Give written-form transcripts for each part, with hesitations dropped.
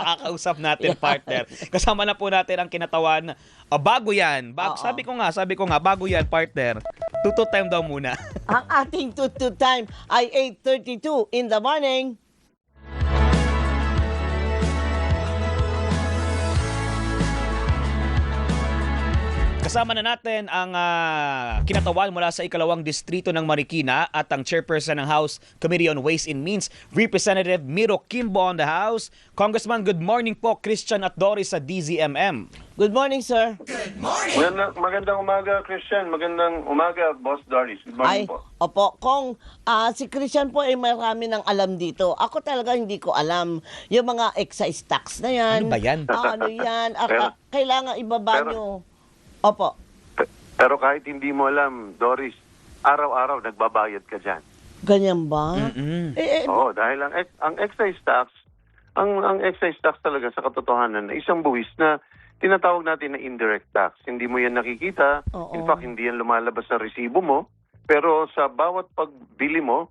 Kakausap natin, partner. Kasama na po natin ang kinatawan. Bago yan. Sabi ko nga, bago yan, partner. Tuto time daw muna. Ang ating tutu time ay 8:32 in the morning. Kasama na natin ang kinatawan mula sa ikalawang distrito ng Marikina at ang chairperson ng House Committee on Ways and Means, Representative Miro Kimbo on the House. Congressman, good morning po, Christian at Doris sa DZMM. Good morning, sir. Magandang umaga, Christian. Magandang umaga, Boss Doris. Good morning po. Opo, Kung si Christian po ay marami ng alam dito. Ako talaga hindi ko alam. Yung mga excise tax na yan. Ano ba yan? Ano yan? Kailangan ibaba nyo. Opo. Pero kahit hindi mo alam, Doris, araw-araw nagbabayad ka dyan. Ganyan ba? Oo, dahil ang excise tax, ang excise tax talaga sa katotohanan na isang buwis na tinatawag natin na indirect tax. Hindi mo yan nakikita. Oo. In fact, hindi yan lumalabas sa resibo mo. Pero sa bawat pagbili mo,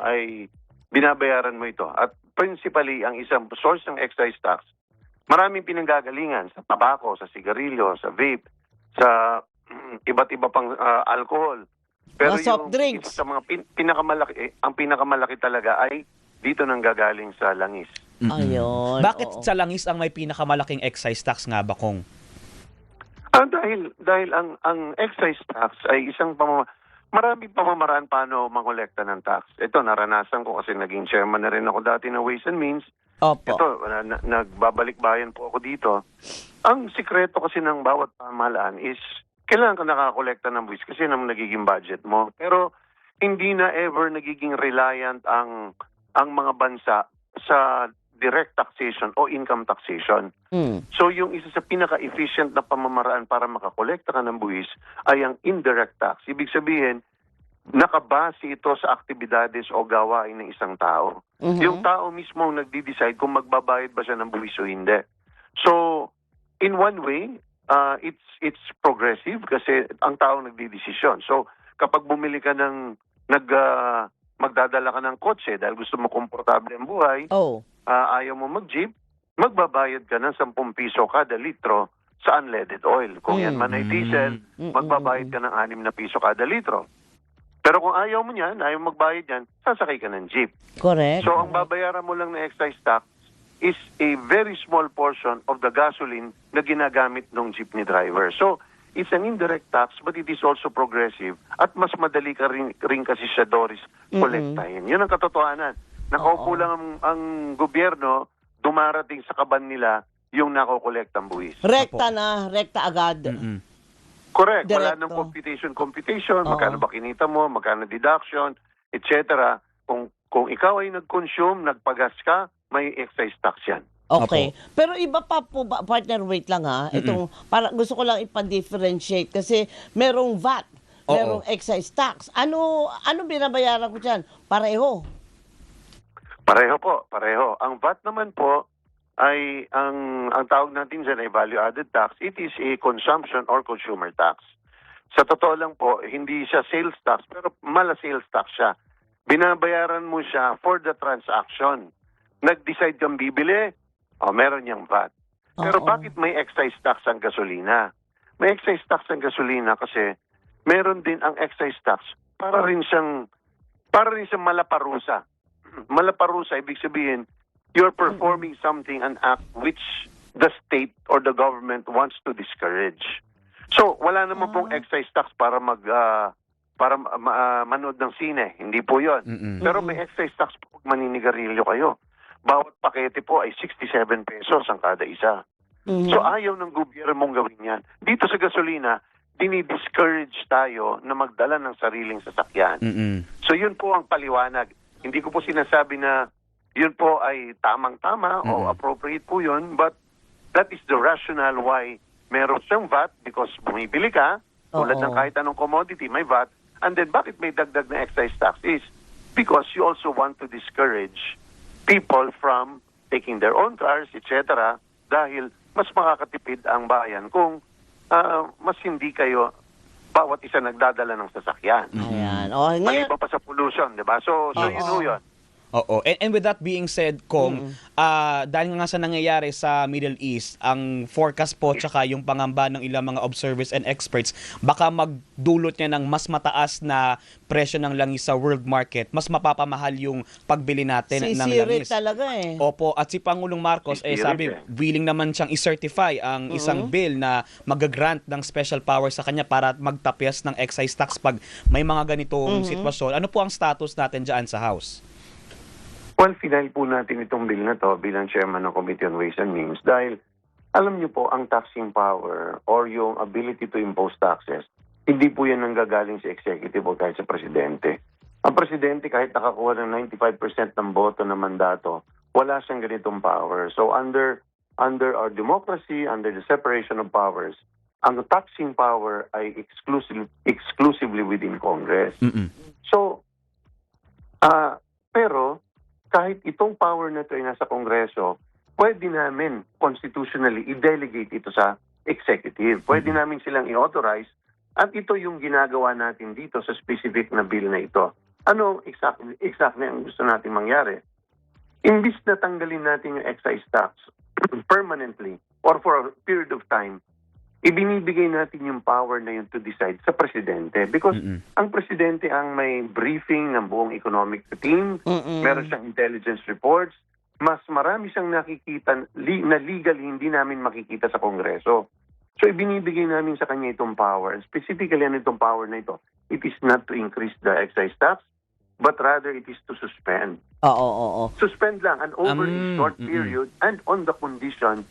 ay binabayaran mo ito. At principally, ang isang source ng excise tax, maraming pinanggagalingan sa tabako, sa sigarilyo, sa vape, sa iba't iba pang alcohol. Pero Mga soft drinks. Sa mga pinakamalaki, ang pinakamalaki talaga ay dito nang gagaling sa langis. Ayun. Bakit oo. sa langis ang may pinakamalaking excise tax nga ba, Kong? Dahil ang excise tax ay isang maraming pamamaraan paano mangolekta ng tax. Ito, naranasan ko kasi naging chairman na rin ako dati ng Ways and Means. Opo. Ito, nagbabalik bayan po ako dito. Ang sikreto kasi ng bawat pamahalaan is kailangan ka nakakolekta ng buwis kasi naman nagiging budget mo. Pero hindi na ever nagiging reliant ang mga bansa sa direct taxation o income taxation. So yung isa sa pinaka-efficient na pamamaraan para makakolekta ka ng buwis ay ang indirect tax. Ibig sabihin, nakabase ito sa aktibidades o gawain ng isang tao. Yung tao mismo ang nagdi-decide kung magbabayad ba siya ng buwis o hindi. So, in one way, it's progressive kasi ang tao nagdi-desisyon. So, kapag bumili ka ng magdadala ka ng kotse dahil gusto mo komportable ang buhay, ayaw mo mag-jeep, magbabayad ka ng 10 piso kada litro sa unleaded oil. Kung yan man ay diesel, magbabayad ka ng 6 na piso kada litro. Pero kung ayaw mo niyan, ayaw magbayad yan, sasakay ka ng jeep. Correct. So ang babayaran mo lang na excise tax is a very small portion of the gasoline na ginagamit ng jeepney driver. So it's an indirect tax but it is also progressive at mas madali ka rin kasi siya, Doris, kolektahin. Yun ang katotohanan. Nakaupo lang ang gobyerno, dumarating sa kaban nila yung nakokolektang buwis. Rekta agad. Correct. Wala Direkto. nang computation, magkano ba kinita mo, magkano deduction, etc. Kung ikaw ay nag-consume, nagpagas ka, may excise tax yan. Okay. Pero iba pa po, partner, wait lang ha. Itong, gusto ko lang ipa-differentiate kasi merong VAT, merong excise tax. Ano binabayaran ko dyan? Pareho. Pareho po, pareho. Ang VAT naman po ay ang tawag natin dyan ay value-added tax. It is a consumption or consumer tax. Sa totoo lang po, hindi siya sales tax, pero mala sales tax siya. Binabayaran mo siya for the transaction. Nag-decide kang bibili, meron niyang VAT. Pero bakit may excise tax ang gasolina? May excise tax ang gasolina kasi meron din ang excise tax para rin siyang malaparusa. Malaparusa, ibig sabihin, you're performing something, an act which the state or the government wants to discourage. So, wala naman pong excise tax para manood ng sine. Hindi po yun. Pero may excise tax po pag maninigarilyo kayo. Bawat pakete po ay 67 pesos ang kada isa. So, ayaw ng gobyerno mong gawin yan. Dito sa gasolina, dinidiscourage tayo na magdala ng sariling sasakyan. So, yun po ang paliwanag. Hindi ko po sinasabi na yun po ay tamang-tama o appropriate po yun, but that is the rationale why meron siyang VAT because bumibili ka, tulad ng kahit anong commodity, may VAT, and then bakit may dagdag na excise tax is because you also want to discourage people from taking their own cars, etc. dahil mas makakatipid ang bayan kung mas hindi kayo bawat isa nagdadala ng sasakyan. Ayan. Maliban pa sa pollution, di ba? So yun ho yun. Oo. And with that being said, Kong, dahil nga sa nangyayari sa Middle East, ang forecast po tsaka yung pangamba ng ilang mga observers and experts, baka magdulot niya ng mas mataas na presyo ng langis sa world market, mas mapapamahal yung pagbili natin ng Sisirit langis. talaga eh. Opo, at si Pangulong Marcos sabi, willing naman siyang i-certify ang isang bill na mag-grant ng special power sa kanya para magtapyas ng excise tax pag may mga ganitong sitwasyon. Ano po ang status natin dyan sa House? Well, final po natin itong bill na to bilang chairman ng Committee on Ways and Means dahil alam niyo po, ang taxing power or yung ability to impose taxes, hindi po yan nanggagaling sa executive o kahit sa presidente. Ang presidente, kahit nakakuha ng 95% ng boto ng mandato, wala siyang ganitong power. So under our democracy, under the separation of powers, ang taxing power ay exclusively within Congress. So, pero kahit itong power na ito ay nasa Kongreso, pwede namin constitutionally i-delegate ito sa executive. Pwede namin silang i-authorize at ito yung ginagawa natin dito sa specific na bill na ito. Ano exactly ang gusto natin mangyari? Imbis na tanggalin natin yung excise tax permanently or for a period of time, ibinibigay natin yung power na yun to decide sa presidente. Because ang presidente ang may briefing ng buong economic team, meron siyang intelligence reports, mas marami siyang nakikita na legal hindi namin makikita sa Kongreso. So ibinibigay namin sa kanya itong power. And specifically, ano itong power na ito? It is not to increase the excise tax, but rather it is to suspend. Oo. Suspend lang, an overly short period and on the condition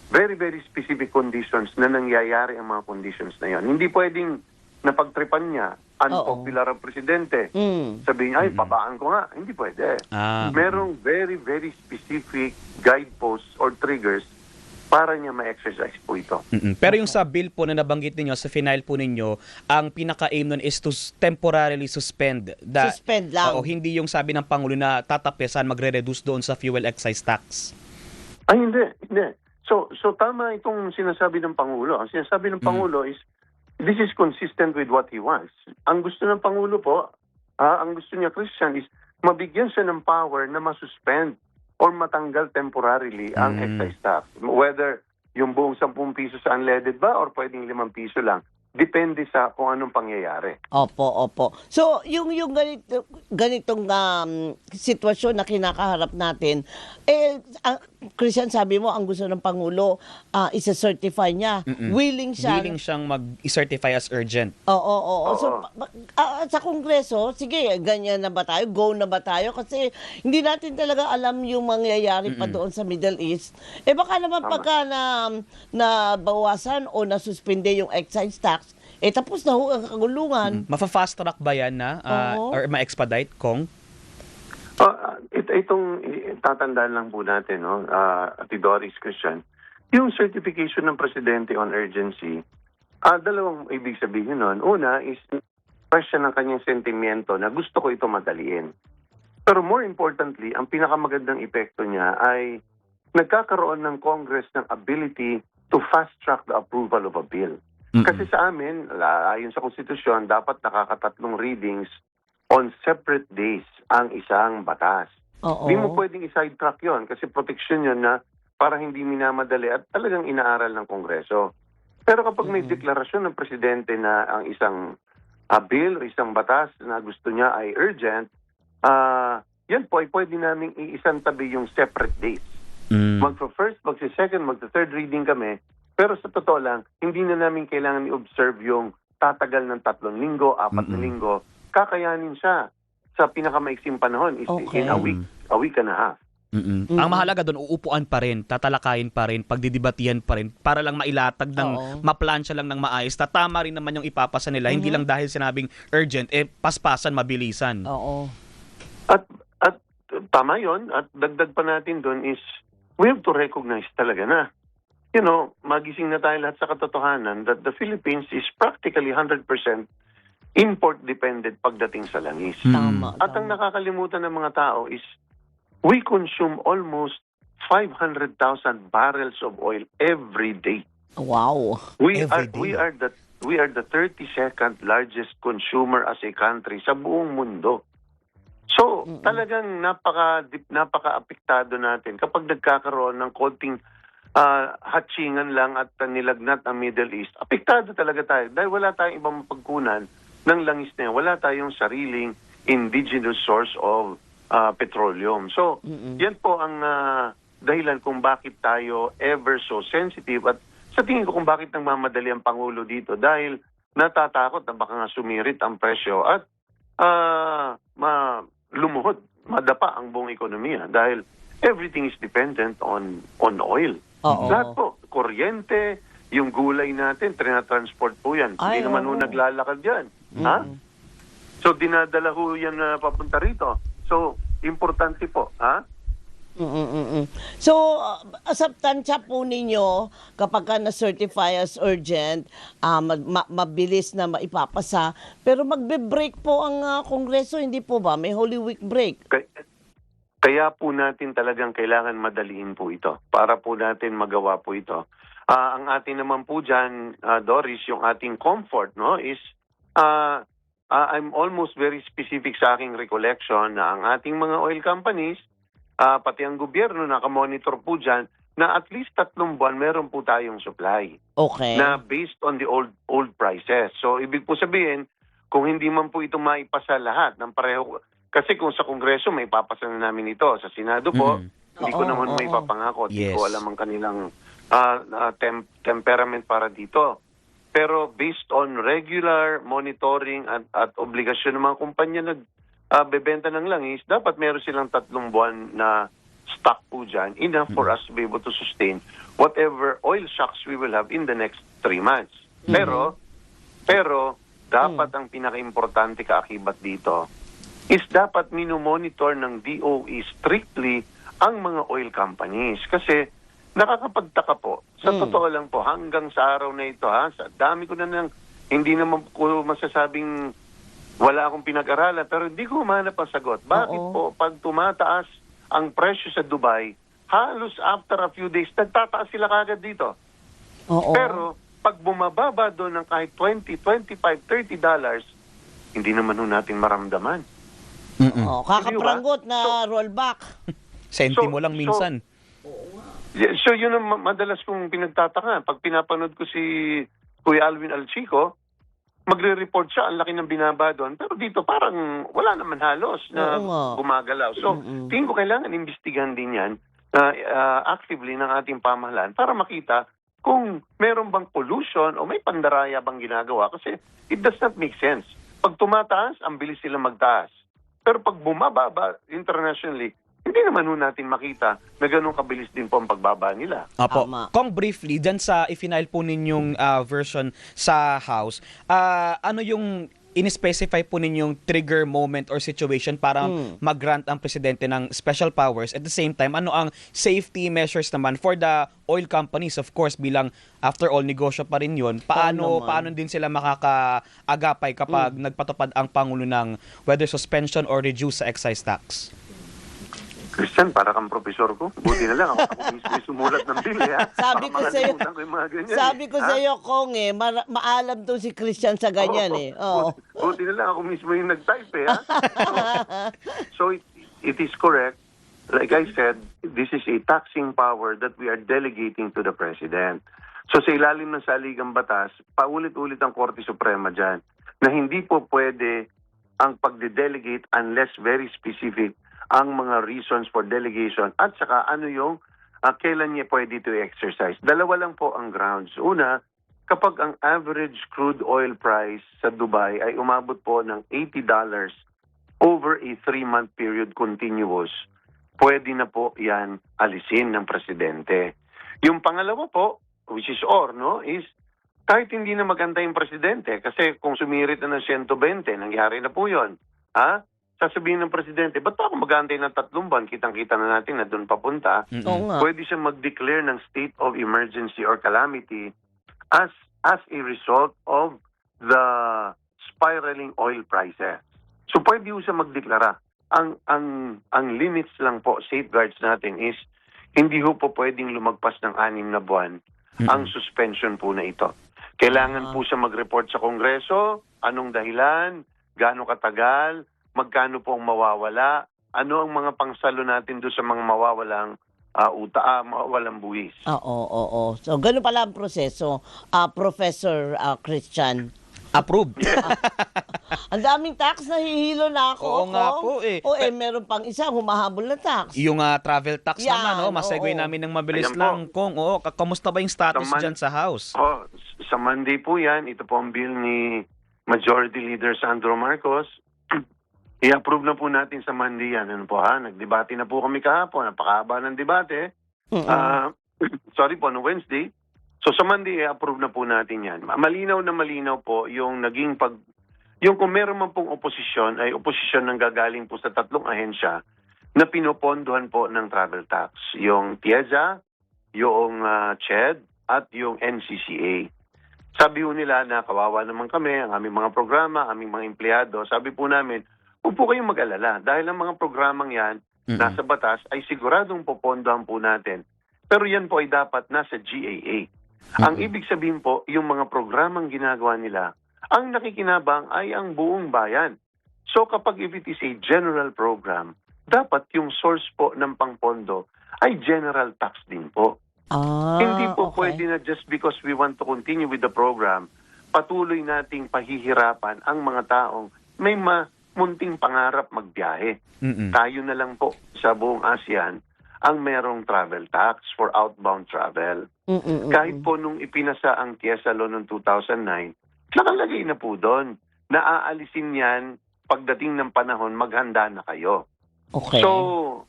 very, very specific conditions na nangyayari ang mga conditions na yon. Hindi pwedeng napagtripan niya, unpopular ang presidente. Sabihin niya, ay, babaan ko nga. Hindi pwede. Merong very, very specific guideposts or triggers para niya ma-exercise po ito. Pero yung sa bill po na nabanggit ninyo, sa final po ninyo, ang pinaka-aim nun is to temporarily suspend. Suspend lang. Oo, hindi yung sabi ng Pangulo na tatapesan, magre-reduce doon sa fuel excise tax. Ay, hindi. So tama itong sinasabi ng Pangulo. Ang sinasabi ng Pangulo is, this is consistent with what he wants. Ang gusto ng Pangulo po, ang gusto niya, Christian, is mabigyan siya ng power na masuspend or matanggal temporarily ang excise tax. Whether yung buong 10 piso sa unleaded ba or pwedeng 5 piso lang. Depende sa kung anong pangyayari. Opo. So, yung ganitong sitwasyon na kinakaharap natin, Christian, sabi mo, ang gusto ng Pangulo, isa-certify niya. Willing siyang mag-certify as urgent. Oo. So, sa Kongreso, sige, ganyan na ba tayo? Go na ba tayo? Kasi hindi natin talaga alam yung mangyayari pa doon sa Middle East. Baka naman pagka nabawasan o nasuspende yung excise tax, tapos na ho ang kagulungan. Mafa-fast track ba yan na? Or ma-expedite, Kong? Itong tatandaan lang po natin, no, Ate Doris, Christian, yung certification ng Presidente on urgency, dalawang ibig sabihin nun. Una is question ng kanyang sentimiento na gusto ko ito madaliin. Pero more importantly, ang pinakamagandang epekto niya ay nagkakaroon ng Congress ng ability to fast-track the approval of a bill. Kasi sa amin, ayon sa konstitusyon, dapat nakakatatlong readings on separate days ang isang batas. Hindi mo pwedeng i-sidetrack yon kasi protection yon na para hindi minamadali at talagang inaaral ng Kongreso. Pero kapag may deklarasyon ng Presidente na ang isang bill o isang batas na gusto niya ay urgent, yan po ay pwede namin iisang tabi yung separate dates. Magpa-first, magsi-second, magsa-third reading kami. Pero sa totoo lang, hindi na namin kailangan i-observe yung tatagal ng 3 linggo, 4 na linggo. Kakayanin siya sa pinakamaiksing panahon is in a week and a half. Ang mahalaga doon, uupuan pa rin, tatalakayin pa rin, pagdidibatihan pa rin, para lang mailatag ng maplansya lang ng maayos. Tama rin naman yung ipapasa nila, hindi lang dahil sinabing urgent, paspasan, mabilisan. At tama yon. At dagdag pa natin doon is, we have to recognize talaga na, magising na tayo lahat sa katotohanan that the Philippines is practically 100% import-dependent pagdating sa langis. At ang nakakalimutan ng mga tao is we consume almost 500,000 barrels of oil every day. Wow. We are the 32nd largest consumer as a country sa buong mundo. So, talagang napaka-apektado natin kapag nagkakaroon ng konting hatchingan lang at nilagnat ang Middle East. Apektado talaga tayo dahil wala tayong ibang mapagkunan ng langis na yan. Wala tayong sariling indigenous source of petroleum. So, yan po ang dahilan kung bakit tayo ever so sensitive at sa tingin ko kung bakit nagmamadali ang Pangulo dito dahil natatakot na baka nga sumirit ang presyo at lumuhod, madapa ang buong ekonomiya dahil everything is dependent on oil. Oo. Lahat po, kuryente, yung gulay natin, transport po yan. Ay, Hindi naman oo. naglalakad yan. Ha? So, dinadala ho yan na papunta rito. So, importante po. Ha? So, sa tansya po ninyo, kapag ka na-certify as urgent, mabilis na maipapasa, pero magbe-break po ang Kongreso, hindi po ba? May Holy Week break. Kaya po natin talagang kailangan madaliin po ito para po natin magawa po ito. Ang atin naman po dyan, Doris, yung ating comfort, no, is I'm almost very specific sa aking recollection na ang ating mga oil companies, pati ang gobyerno nakamonitor po dyan na at least 3 buwan meron po tayong supply Okay. na based on the old prices. So, ibig po sabihin, kung hindi man po ito maipasa lahat ng pareho, kasi kung sa Kongreso may papasa na namin ito, sa Senado po, hindi ko Oo, naman oo. may papangako. Hindi Yes. ko alam ang kanilang temperament para dito. Pero based on regular monitoring at obligasyon ng mga kumpanya na bebenta ng langis, dapat meron silang 3 buwan na stock po dyan, enough for us to be able to sustain whatever oil shocks we will have in the next 3 months. Pero dapat ang pinaka-importante kaakibat dito is dapat minomonitor ng DOE strictly ang mga oil companies. Kasi nakakapagtaka po, sa totoo lang po, hanggang sa araw na ito, sa dami ko na hindi naman ko masasabing wala akong pinag-aralan, pero hindi ko humanap ang sagot. Bakit po pag tumataas ang presyo sa Dubai, halos after a few days, nagtataas sila kagad dito. Oo. Pero pag bumababa doon ng kahit $20, $25, $30, hindi naman nun natin maramdaman. Kakaprangot na rollback. Sentimo lang So- minsan. So yun ang madalas kong pinagtataka. Pag pinapanood ko si Kuya Alvin Alchico, magre-report siya, ang laki ng binaba doon. Pero dito parang wala naman halos na Oo nga. gumagalaw. So tingin ko kailangan imbestigahan din yan actively ng ating pamahalaan para makita kung meron bang pollution o may pandaraya bang ginagawa. Kasi it does not make sense. Pag tumataas, ang bilis sila magtaas. Pero pag bumababa internationally, hindi naman ho natin makita na ganun kabilis din po ang pagbaba nila. Apo. Tama. Kung briefly, dyan sa i-file po ninyong version sa House, ano yung in-specify po ninyong trigger moment or situation para mag-grant ang presidente ng special powers? At the same time, ano ang safety measures naman for the oil companies? Of course, bilang after all, negosyo pa rin yun. Paano din sila makakaagapay kapag nagpatupad ang Pangulo ng whether suspension or reduce sa excise tax? Christian, para kang profesor ko. Buti na lang ako mismo yung sumulat ng bill. Sabi ko sa'yo, sabi ko sa sa'yo, Kong, maalam to si Christian sa ganyan Oo. Buti na lang ako mismo yung nag-type So it is correct. Like I said, this is a taxing power that we are delegating to the President. So sa ilalim ng saligang batas, paulit-ulit ang Korte Suprema dyan na hindi po pwede ang pagde-delegate unless very specific ang mga reasons for delegation at saka ano yung kailan niya pwede to exercise. Dalawa lang po ang grounds. Una, kapag ang average crude oil price sa Dubai ay umabot po ng $80 over a 3-month period continuous, pwede na po yan alisin ng presidente. Yung pangalawa po, which is is kahit hindi na maganda yung presidente kasi kung sumirit na ng 120, nangyari na po yun. Sasabihin ng presidente, ba't pa ako mag-aantay ng 3 buwan? Kitang-kita na natin na doon papunta. Oo nga. Pwede siya mag-declare ng state of emergency or calamity as a result of the spiraling oil prices. So pwede siya magdeklara. Ang limits lang po, safeguards natin is hindi po pwedeng lumagpas ng 6 na buwan ang suspension po na ito. Kailangan po siya mag-report sa Kongreso, anong dahilan, gaano katagal, magkano po ang mawawala, ano ang mga pangsalo natin doon sa mga mawawalang mawawalang buwis. Oo. So, ganun pala ang proseso, Professor Christian. Approved. Ang daming tax, nahihilo na ako. Oo nga po eh. Meron pang isa, humahabol na tax. Yung travel tax Yan, naman, masegue oo. namin ng mabilis Ayan po. lang. Kung, kamusta ba yung status dyan sa House? Sa Monday po yan, ito po ang bill ni Majority Leader Sandro Marcos. I-approve na po natin sa Monday yan. Ano po ha? Nagdebate na po kami kahapon. Napakahaba ng debate. Sorry po, no Wednesday. So sa Monday, i-approve na po natin yan. Malinaw na malinaw po yung naging yung kung meron man pong oposisyon, ay oposisyon ng gagaling po sa tatlong ahensya na pinopondohan po ng travel tax. Yung TIEZA, yung CHED, at yung NCCA. Sabi po nila na kawawa naman kami, ang aming mga programa, aming mga empleyado. Sabi po namin, huwag po kayong mag-alala. Dahil ang mga programang yan, nasa batas, ay siguradong popondohan po natin. Pero yan po ay dapat nasa GAA. Ang ibig sabihin po, yung mga programang ginagawa nila, ang nakikinabang ay ang buong bayan. So kapag if it is a general program, dapat yung source po ng pangpondo ay general tax din po. Hindi po pwede na just because we want to continue with the program, patuloy nating pahihirapan ang mga taong may munting pangarap magbiyahe. Tayo na lang po sa buong ASEAN ang merong travel tax for outbound travel. Kahit po nung ipinasa ang TIEZA Law noong 2009, nakalagay na po doon na aalisin yan pagdating ng panahon, maghanda na kayo. Okay. So,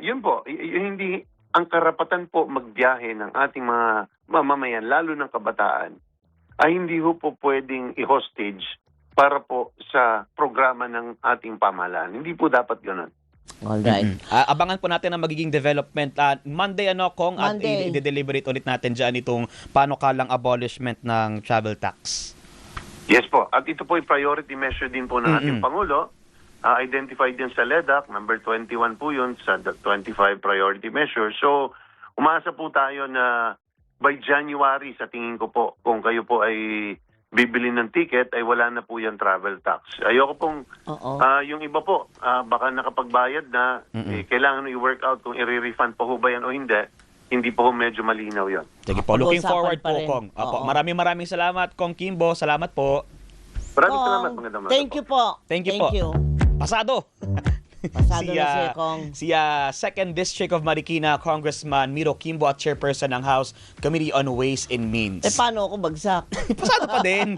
yun po, hindi ang karapatan po magbiyahe ng ating mga mamamayan, lalo ng kabataan, ay hindi po pwedeng i-hostage para po sa programa ng ating pamahalaan. Hindi po dapat ganoon. Alright. Abangan po natin ang magiging development Monday Kong, at Monday. i-deliberate ulit natin dyan itong panukalang abolishment ng travel tax. Yes po. At ito po ay priority measure din po ng ating Pangulo. Identified din sa LEDAC, number 21 po yun sa 25 priority measure. So, umaasa po tayo na by January, sa tingin ko po, kung kayo po ay bibili ng ticket, ay wala na po yung travel tax. Ayoko pong, yung iba po, baka nakapagbayad na, kailangan i-work out kung i-refund po ba yan o hindi po medyo malinaw yon. Sige po, looking Pag-uusapan forward pa po, rin. Kong. Maraming salamat, Kong Kimbo. Salamat po. Maraming salamat. Magandang umaga Thank po. you po. Thank you po. Pasado. Pasado na siya, Kong. Si 2nd District of Marikina Congressman Miro Kimbo at Chairperson ng House Committee on Ways and Means. Paano ako bagsak? Pasado pa din.